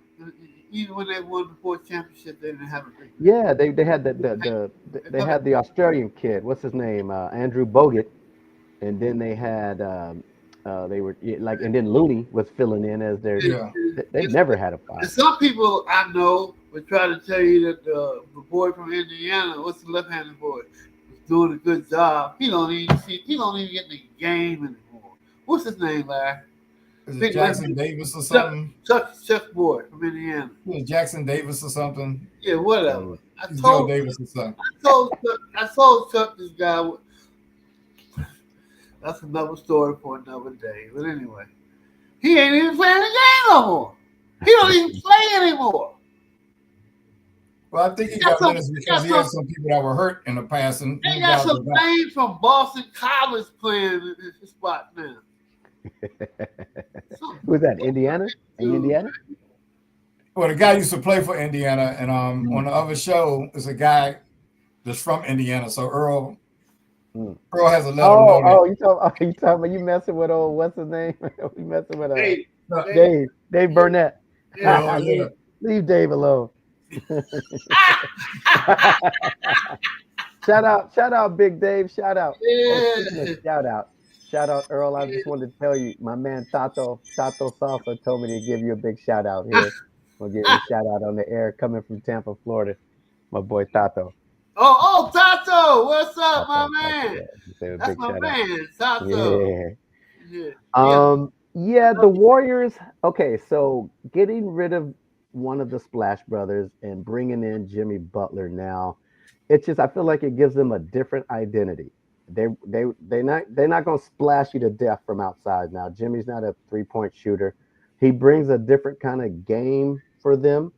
Even when they won the 4th championship, they didn't have a big man. Yeah, they had they had the Australian kid. What's his name? Andrew Bogut, and then they had they were like, and then Looney was filling in as their. Yeah. They've never had a five. And some people I know would try to tell you that the boy from Indiana, what's the left-handed boy, was doing a good job. He don't even get in the game anymore. What's his name, Larry? Is it Jackson Davis or something? Chuck boy from Indiana. Yeah, Jackson Davis or something. Yeah, whatever. Joe Davis or something. I told Chuck this guy. That's another story for another day. But anyway, he ain't even playing the game no more. He don't even play anymore. Well, I think he got minutes because he had some people that were hurt in the past. And they got some names from Boston College playing in this spot now. Who's that? Indiana? Indiana? Well, the guy used to play for Indiana, and on the other show is a guy that's from Indiana. So Earl has a letter. Oh, you talking about you messing with old what's his name? You messing with Dave Burnett. Yeah. Leave Dave alone. Shout out, Big Dave. Shout out. Yeah. Shout out, Earl. I just wanted to tell you, my man Tato Salsa told me to give you a big shout out here. We'll give you a shout out on the air coming from Tampa, Florida. My boy Tato. Oh, Tato, what's up, my man? Yeah, that's my man, Tato. Yeah, the Warriors. Okay, so getting rid of one of the Splash Brothers and bringing in Jimmy Butler now, it's just I feel like it gives them a different identity. They're not gonna splash you to death from outside now. Jimmy's not a 3-point shooter. He brings a different kind of game for them.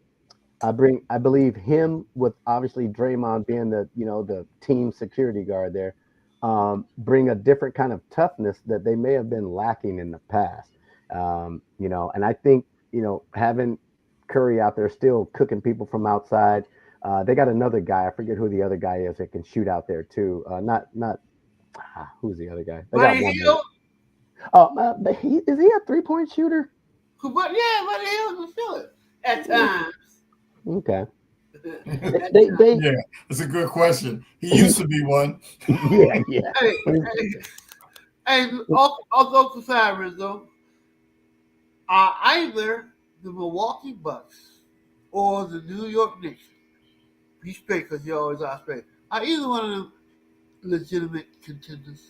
I believe him with obviously Draymond being the team security guard there, bring a different kind of toughness that they may have been lacking in the past. And I think having Curry out there still cooking people from outside. They got another guy. I forget who the other guy is that can shoot out there too. Who's the other guy? They got one more. Oh, is he a 3-point shooter? But yeah, Buddy Hield can shoot it at times. Okay. They Yeah, that's a good question. He used to be one. yeah. Hey, hey, I'll go to side, Rizzo. Are either the Milwaukee Bucks or the New York Knicks? Be straight, because you always are straight. Are either one of them legitimate contenders?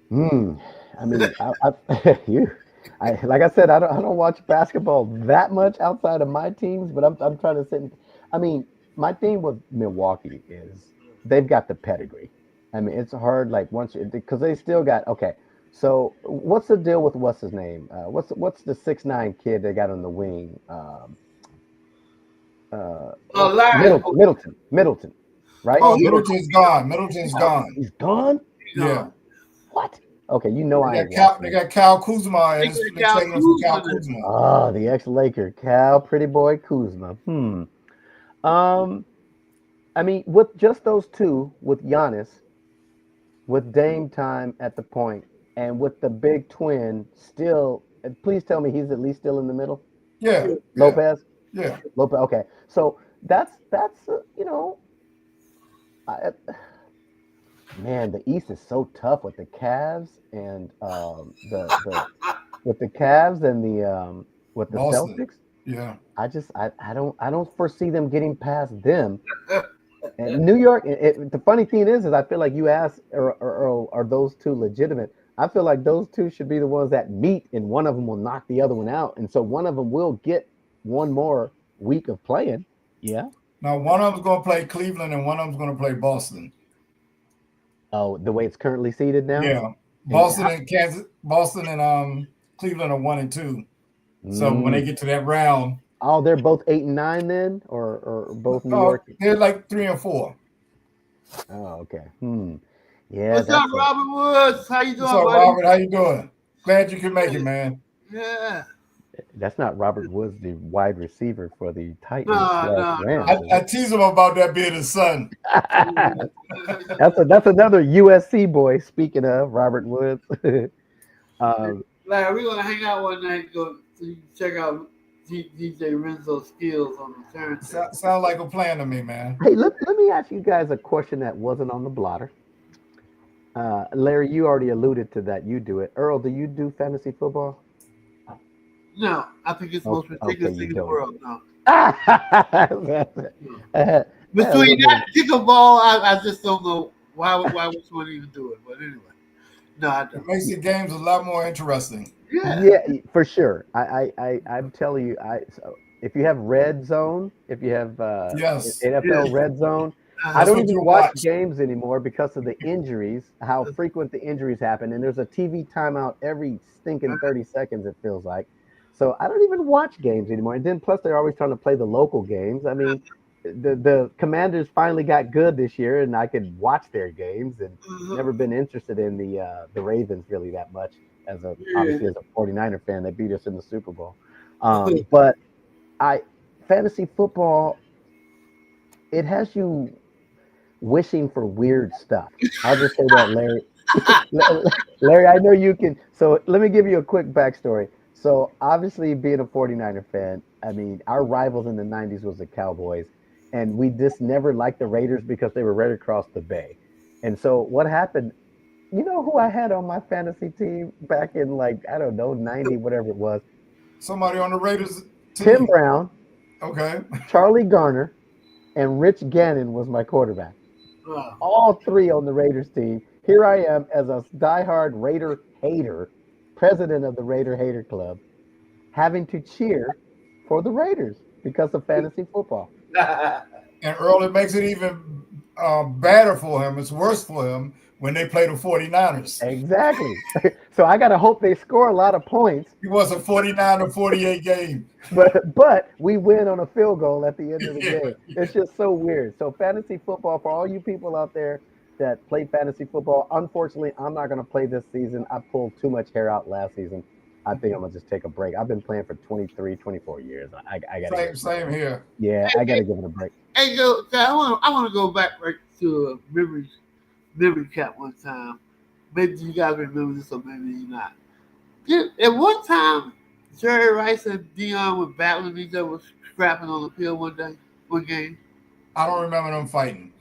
Hmm. I mean, you, like I said, I don't watch basketball that much outside of my teams, but I'm trying to sit. I mean, my thing with Milwaukee is they've got the pedigree. I mean, it's hard like once because they still got okay. So what's the deal with what's his name? What's the 6'9" kid they got on the wing? Larry. Middleton, right? Oh, Oh, he Middleton's gone. Middleton's gone. He's gone. Yeah. What? Okay, you know I They ain't got Cal, watching they it. got Cal Kuzma, and got they're Cal trading him for Cal Kuzma. Kuzma. Oh, the ex-Laker, Cal Pretty Boy Kuzma. Um, I mean, with just those two, with Giannis, with Dame time at the point, and with the big twin still, and please tell me he's at least still in the middle. Yeah, yeah, Lopez, yeah. Lopez. Okay, so that's you know, I, man, the East is so tough with the Cavs and the with the Cavs and the with the Boston. Celtics. Yeah. I don't foresee them getting past them. And New York, the funny thing is I feel like you asked, are those two legitimate? I feel like those two should be the ones that meet, and one of them will knock the other one out, and so one of them will get one more week of playing. Yeah. Now one of them's going to play Cleveland, and one of them's going to play Boston. Oh, the way it's currently seated now. Yeah, Boston and Kansas, Boston and Cleveland are 1 and 2. So when they get to that round, oh, they're both 8 and 9 then, or both New no, York. they're like 3 and 4. Oh, okay. Yeah, What's up, Robert Woods? How you doing, What's up, buddy? Robert? How you doing? Glad you could make it, man. Yeah. that's not Robert Woods, the wide receiver for the Titans. No. Rams, I tease him about that being his son. that's another USC boy. Speaking of Robert Woods, Larry, we're gonna hang out one night. Go so you can check out DJ Renzo's skills on the turn. Sound like a plan to me, man. hey, let me ask you guys a question that wasn't on the blotter. Larry, you already alluded to that. You do it. Earl, do you do fantasy football? No, I think it's the most ridiculous thing in the world. No. Between that pickleball, I just don't know why would someone even do it. But anyway, no, I don't. It makes the games a lot more interesting. Yeah, for sure. I'm telling you, so if you have Red Zone, if you have Yes. NFL Red Zone, I don't even watch games anymore because of the injuries, how frequent the injuries happen, and there's a TV timeout every stinking 30 seconds. It feels like. So I don't even watch games anymore. And then plus they're always trying to play the local games. I mean, the Commanders finally got good this year, and I could watch their games. And never been interested in the Ravens really that much obviously as a 49er fan. They beat us in the Super Bowl. But fantasy football, it has you wishing for weird stuff. I'll just say that, Larry. Larry, I know you can. So let me give you a quick backstory. So obviously being a 49er fan, I mean, our rivals in the 90s was the Cowboys, and we just never liked the Raiders because they were right across the bay. And so what happened, you know who I had on my fantasy team back in like, I don't know, 90, whatever it was? Somebody on the Raiders team. Tim Brown. Okay. Charlie Garner, and Rich Gannon was my quarterback. All three on the Raiders team. Here I am as a diehard Raider hater, president of the Raider Hater Club, having to cheer for the Raiders because of fantasy football. And Earl, it makes it even better for him. It's worse for him when they play the 49ers. Exactly. So I got to hope they score a lot of points. It was a 49-48 game. But we win on a field goal at the end of the game. It's just so weird. So fantasy football, for all you people out there that play fantasy football, unfortunately, I'm not going to play this season. I pulled too much hair out last season. I think I'm going to just take a break. I've been playing for 23, 24 years. I got Same here. Yeah, I got to give it a break. Hey, I want to go back right to a memory cap one time. Maybe you guys remember this or maybe not. At one time, Jerry Rice and Dion were battling each other, scrapping on the field one game? I don't remember them fighting.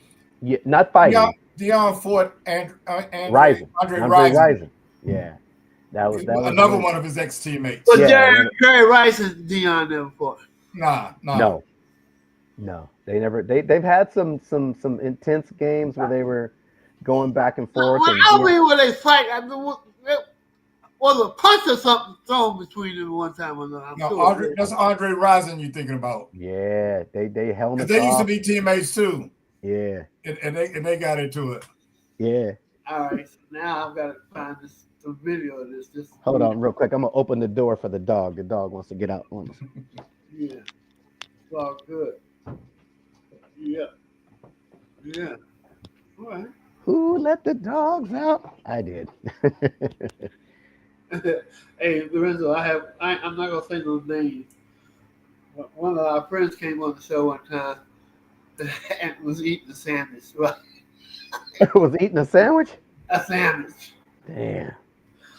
Yeah, not fighting. Dion fought Andre Andre Rison. Rison. Yeah, that was another one of his ex teammates. But Yeah, Jerry Rice and Dion never fought. No. They never. They've had some intense games where they were going back and forth. I don't mean when they fight. I mean, was a punch or something thrown between them one time or another. That's Andre Rison you're thinking about. Yeah, they helmets. They used to be teammates too. Yeah, and they got into it. Yeah. All right, so now I've got to find some video of this. Hold on, real quick. I'm gonna open the door for the dog. The dog wants to get out on us. Yeah, it's all good. Yeah. All right. Who let the dogs out? I did. Hey, Lorenzo, I'm not gonna say no names. One of our friends came on the show one time and was eating a sandwich. Right? Was eating a sandwich? A sandwich. Damn.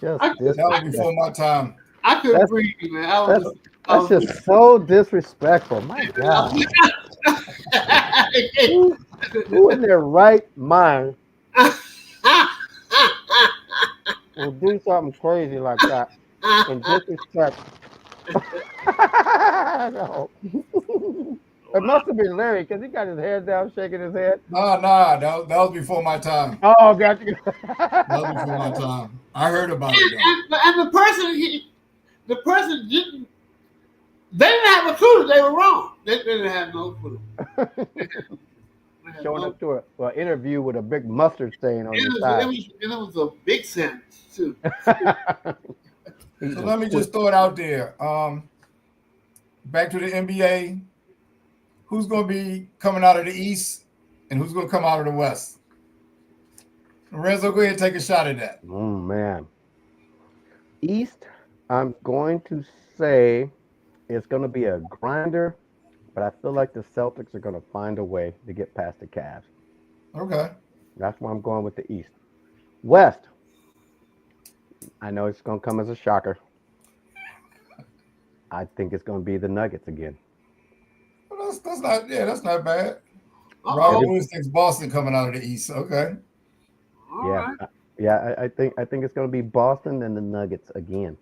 That was before my time. I couldn't breathe, man. That's just so disrespectful. My God. Who in their right mind will do something crazy like that and disrespect? No. It must have been Larry because he got his head down, shaking his head. Nah, that was before my time. Oh, gotcha. That was before my time. I heard about it though. And the person didn't. They didn't have a clue that they were wrong. They didn't have no clue. Showing up to an interview with a big mustard stain on your side. It was a big sandwich too. So let me just throw it out there. Back to the NBA. Who's going to be coming out of the East and who's going to come out of the West? Lorenzo, go ahead and take a shot at that. Oh, man. East, I'm going to say it's going to be a grinder, but I feel like the Celtics are going to find a way to get past the Cavs. Okay. That's why I'm going with the East. West, I know it's going to come as a shocker. I think it's going to be the Nuggets again. Well, that's not bad. Robert Williams thinks Boston coming out of the East. Okay. Yeah. I think it's going to be Boston and the Nuggets again.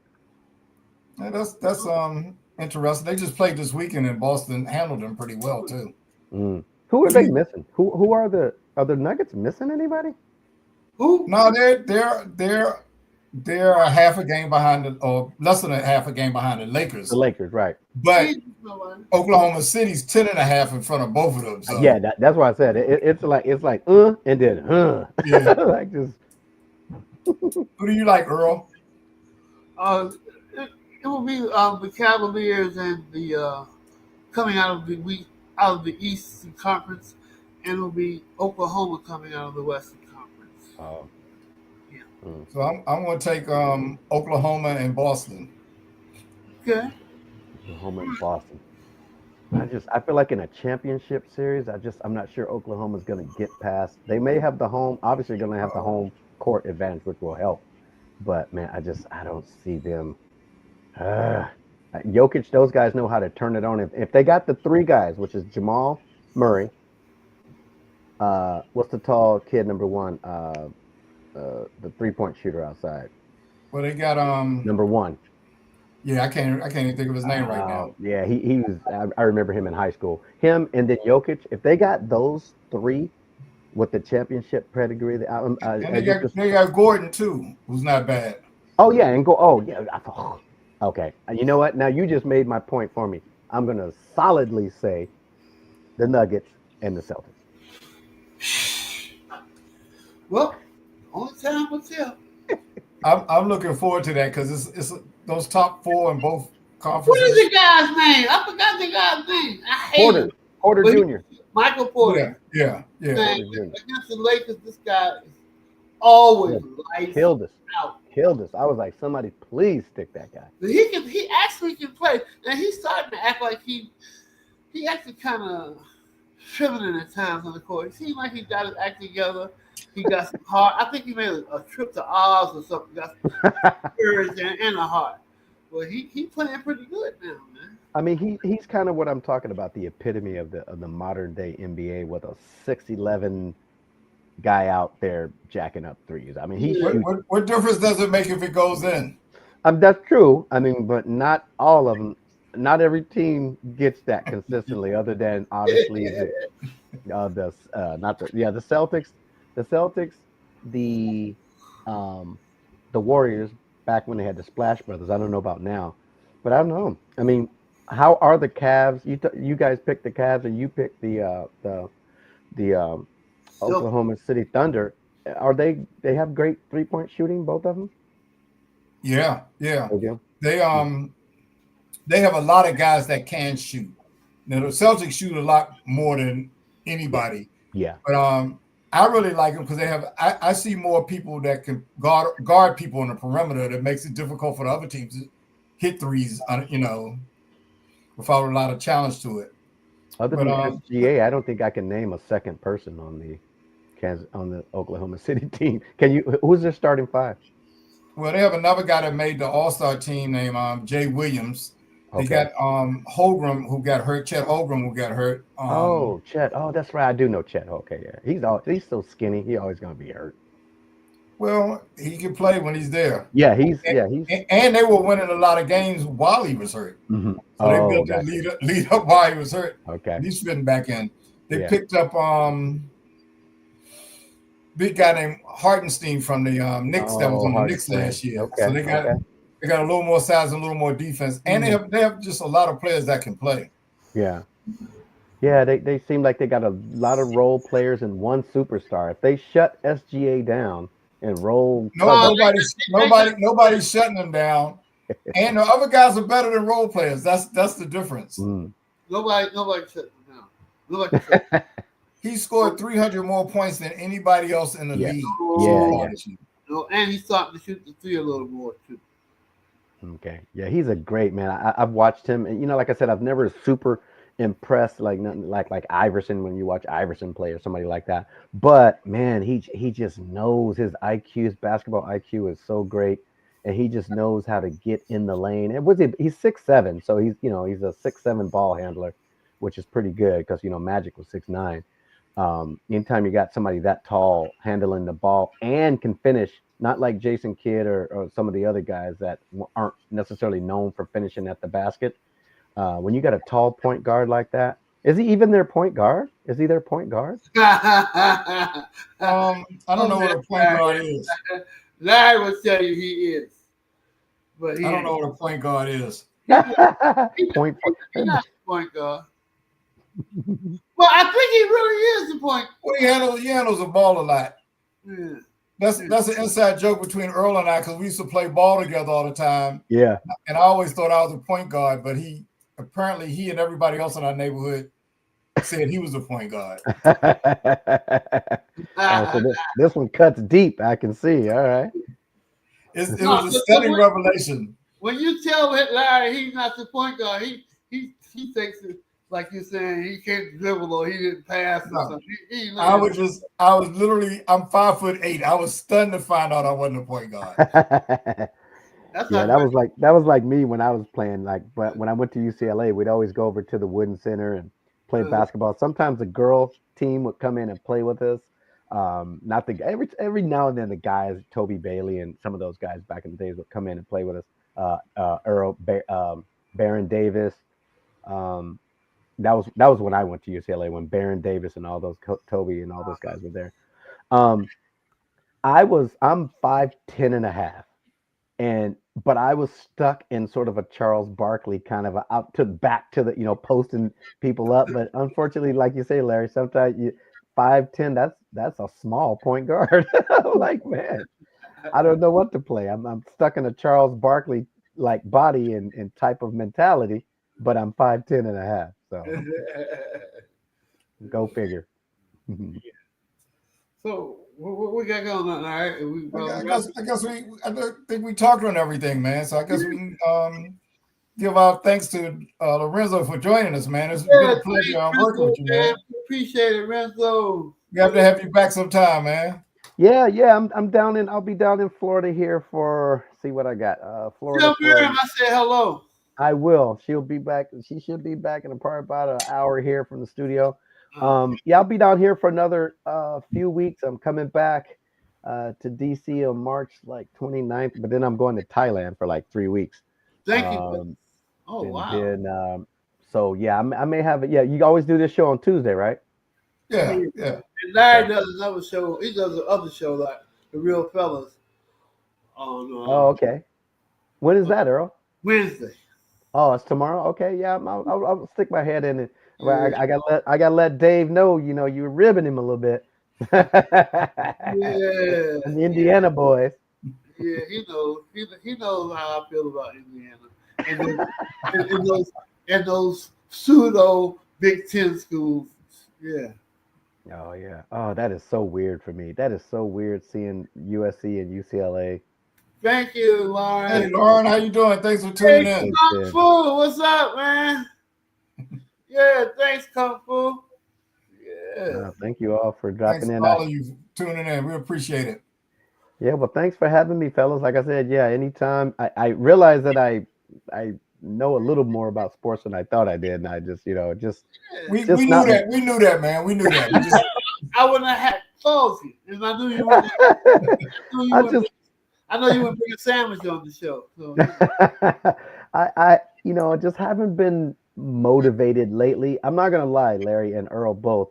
Yeah, that's interesting. They just played this weekend and Boston handled them pretty well too. Who are they missing? Who are the Nuggets missing? Anybody? Who? No, they're a half a game behind or less than a half a game behind the Lakers. The Lakers, right? But Oklahoma City's 10.5 in front of both of them. So. Yeah, that's why I said it. It's like and then Yeah. like just. Who do you like, Earl? It will be the Cavaliers and the coming out of the Eastern Conference, and it will be Oklahoma coming out of the Western Conference. Oh. So I'm going to take Oklahoma and Boston. Okay. Oklahoma and Boston. I feel like in a championship series, I'm not sure Oklahoma's going to get past. They may have the home, obviously going to have the home court advantage, which will help. But man, I don't see them. Jokic, those guys know how to turn it on. If they got the three guys, which is Jamal Murray, what's the tall kid number one? The 3-point shooter outside. Well, they got number one. Yeah, I can't even think of his name right now. Yeah, he was. I remember him in high school. Him and then Jokic. If they got those three with the championship pedigree, and they got Gordon too, who's not bad. Oh yeah, and go. Oh yeah. Okay. You know what? Now you just made my point for me. I'm gonna solidly say the Nuggets and the Celtics. Well. Only time will tell. I'm looking forward to that because it's those top four in both conferences. What is the guy's name? I forgot the guy's name. I hate him. Porter Jr. Michael Porter. Yeah. Against the Lakers, this guy is always killed us. Out. Killed us. I was like, somebody please stick that guy. He actually can play, and he's starting to act like he actually kind of feminine at times on the court. It seems like he got his act together. He got some heart. I think he made a trip to Oz or something. Got some courage and a heart. Well, he playing pretty good now, man. I mean, he's kind of what I'm talking about, the epitome of the modern day NBA with a 6'11" guy out there jacking up threes. I mean, he Yeah. shoots. What difference does it make if it goes in? That's true. I mean, but not all of them. Not every team gets that consistently, other than obviously the Celtics, the um, the Warriors back when they had the Splash Brothers. I don't know about now, but I don't know. I mean, how are the Cavs? You guys picked the Cavs, and you picked the So Oklahoma City Thunder. Are they have great 3-point shooting? Both of them. Yeah, yeah. They do. They have a lot of guys that can shoot. Now the Celtics shoot a lot more than anybody, Yeah. but I really like them because they have. I see more people that can guard people on the perimeter. That makes it difficult for the other teams to hit threes. Without a lot of challenge to it. Other But than SGA, I don't think I can name a second person on the Oklahoma City team. Can you? Who's their starting five? well, they have another guy that made the All-Star team named Jay Williams. They Okay. got Holgram who got hurt. Chet Holgram who got hurt. Oh, Chet. Oh, that's right. I do know Chet. Okay, yeah. He's so skinny. He always gonna be hurt. Well, he can play when he's there. Yeah, he's. And they were winning a lot of games while he was hurt. Mhm. So they Oh, built that lead up while he was hurt. okay. And he's fitting back in. They Yeah. picked up big guy named Hartenstein from the Knicks that was on the Knicks Hartenstein. last year. Okay, So they got a little more size and a little more defense. And they have just a lot of players that can play. Yeah. Yeah, they seem like they got a lot of role players and one superstar. If they shut SGA down and roll, Nobody's shutting them down. And the other guys are better than role players. That's the difference. nobody shut him down. Nobody shut him He scored 300 more points than anybody else in the Yeah. league. Yeah. down. No, and he's starting to shoot the three a little more too. Okay. Yeah, he's a great man. I've watched him, and like I said, I've never super impressed like nothing like Iverson when you watch Iverson play or somebody like that. But man, he just knows his IQ, his basketball IQ is so great, and he just knows how to get in the lane. And he's 6'7", so he's a 6'7" ball handler, which is pretty good because Magic was 6'9". Anytime you got somebody that tall handling the ball and can finish, not like Jason Kidd or some of the other guys that aren't necessarily known for finishing at the basket. When you got a tall point guard like that, is he even their point guard? Is he their point guard? I don't know what a point guard is. Larry will tell you he is. But I don't know what a point guard is. Point. He's not a point guard. Well, I think he really is the point. Well, he handles the ball a lot. Yeah. That's an inside joke between Earl and I because we used to play ball together all the time. Yeah. And I always thought I was a point guard, but he and everybody else in our neighborhood said he was a point guard. So this one cuts deep. I can see. All right. It was a stunning revelation. When you tell Larry he's not the point guard, he thinks it like you're saying he can't dribble or he didn't pass or something. I'm 5'8". I was stunned to find out I wasn't a point guard. that was like me when I was playing. But when I went to UCLA, we'd always go over to the Wooden Center and play basketball. Sometimes the girl team would come in and play with us. Not every now and then the guys, Toby Bailey and some of those guys back in the days would come in and play with us. Baron Davis. That was when I went to UCLA, when Baron Davis and all those Toby and all those guys were there. I'm 5'10" and a half, but I was stuck in sort of a Charles Barkley kind of back to the posting people up. But unfortunately, like you say, Larry, sometimes 5'10", that's a small point guard. I'm like, man, I don't know what to play. I'm stuck in a Charles Barkley like body and type of mentality, but I'm 5'10" and a half. So go figure. So what we got going on? All right. I think we talked on everything, man. So I guess we can give our thanks to Lorenzo for joining us, man. It's been a pleasure working with you, man. Appreciate it, Renzo. We have to have you back sometime, man. Yeah. I'll be down in Florida here for see what I got. Tell Florida. Miriam I said hello. I will. She'll be back. She should be back in probably about an hour here from the studio. Yeah, I'll be down here for another few weeks. I'm coming back to DC on March like 29th, but then I'm going to Thailand for like 3 weeks. Thank you. Oh And wow. then, so yeah, I may have it. Yeah, you always do this show on Tuesday, right? Yeah. And Larry does another show. He does the other show like The Real Fellas on Oh, okay. When is that, Earl? Wednesday. Oh, it's tomorrow. Okay, yeah, I'll stick my head in it. Well, Yeah. I gotta let Dave know. You know, you're ribbing him a little bit. Yeah. And the Indiana boys. Yeah, he knows. He knows how I feel about Indiana, and those pseudo Big Ten schools. Yeah. Oh yeah. Oh, that is so weird for me. That is so weird seeing USC and UCLA. Thank you, Lauren. Hey, Lauren, how you doing? Thanks for tuning in. Kung Fu, what's up, man? Yeah, thanks, Kung Fu. Yeah. Thank you all for dropping Thanks in. to all of you tuning in. We appreciate it. Yeah, well, thanks for having me, fellas. Like I said, yeah, anytime. I realize that I know a little more about sports than I thought I did, and I just, you know, we knew that. We knew that, man. We knew that. We just, I wouldn't have had told you, and I knew you would. I know you would bring a sandwich on the show. So. I you know, just haven't been motivated lately. I'm not gonna lie, Larry and Earl both.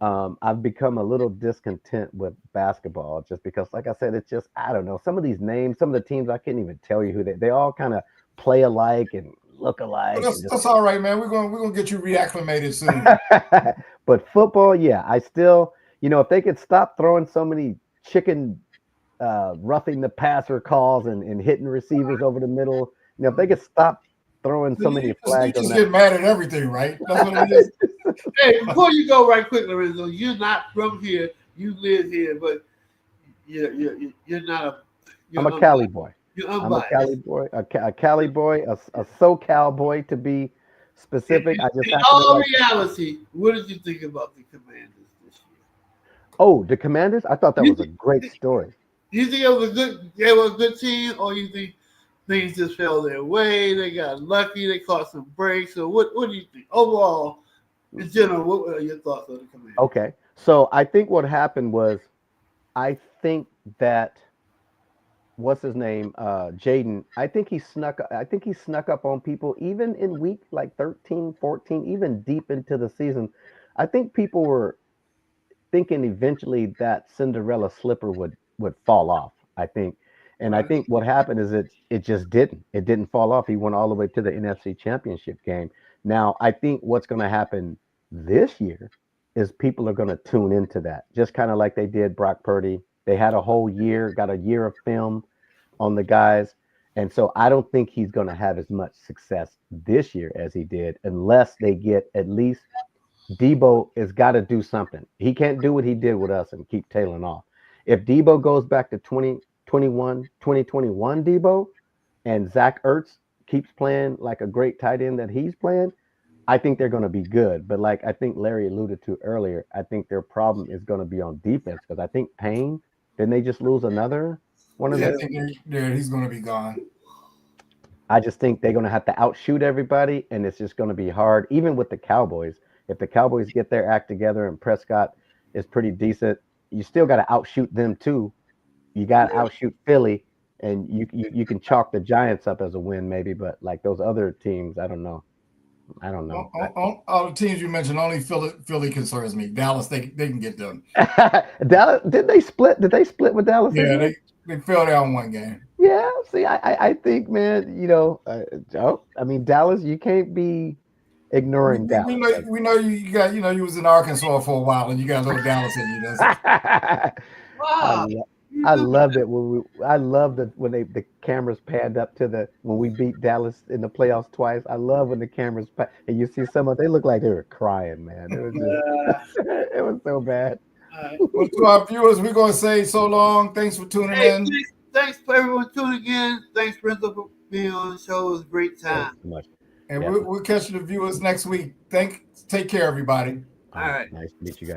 I've become a little discontent with basketball just because, like I said, it's just, I don't know, some of these names, some of the teams, I can't even tell you who they all kind of play alike and look alike. That's all right, man. We're gonna get you reacclimated soon. But football, yeah, I still, you know, if they could stop throwing so many chicken roughing the passer calls and hitting receivers over the middle, you know, if they could stop throwing so many flags. You just get mad at everything, right? That's what it is. Hey, before you go right quick, Lorenzo, you're not from here. You live here, but you're not a. I'm a Cali boy. You're I'm unbiased. a Cali boy, a Cali boy, a SoCal boy to be specific. I just in all reality, what did you think about the Commanders this year? Oh, the Commanders! I thought that was a great story. You think it was they were a good team, or you think things just fell their way? They got lucky. They caught some breaks. So what do you think overall? In general, what are your thoughts on the Commanders? Okay, so I think what happened was, I think that what's his name, Jaden. I think he snuck up on people even in week like 13, 14, even deep into the season. I think people were thinking eventually that Cinderella slipper would fall off. I think what happened is it just didn't. It didn't fall off. He went all the way to the NFC Championship game. Now, I think what's going to happen this year is people are going to tune into that, just kind of like they did Brock Purdy. They had a whole year, got a year of film on the guys. And so I don't think he's going to have as much success this year as he did unless they get at least Debo has got to do something. He can't do what he did with us and keep tailing off. If Debo goes back to 2021 Debo and Zach Ertz keeps playing like a great tight end that he's playing, I think they're going to be good. But like I think Larry alluded to earlier, I think their problem is going to be on defense because I think Payne, didn't they just lose another one of them? Yeah, he's going to be gone. I just think they're going to have to outshoot everybody, and it's just going to be hard, even with the Cowboys. If the Cowboys get their act together and Prescott is pretty decent, you still got to outshoot them too. You got to outshoot Philly, and you can chalk the Giants up as a win maybe, but like those other teams, I don't know. All the teams you mentioned, only Philly concerns me. Dallas, they can get them. Dallas, did they split? Did they split with Dallas? Yeah, they fell down one game. Yeah, see, I think, man, you know, I mean, Dallas, you can't be ignoring Dallas. We know you got, you was in Arkansas for a while, and you got a little Dallas in you. Wow. I loved it when the cameras panned up to when we beat Dallas in the playoffs twice. I love when the cameras and you see they look like they were crying, man. It was just, it was so bad. Well, to our viewers, we're gonna say so long. Thanks for tuning in. Thanks for everyone tuning in. Thanks, Brenda, for being on the show. It was a great time. And we'll catch the viewers next week. Take care, everybody. All right. Nice to meet you guys.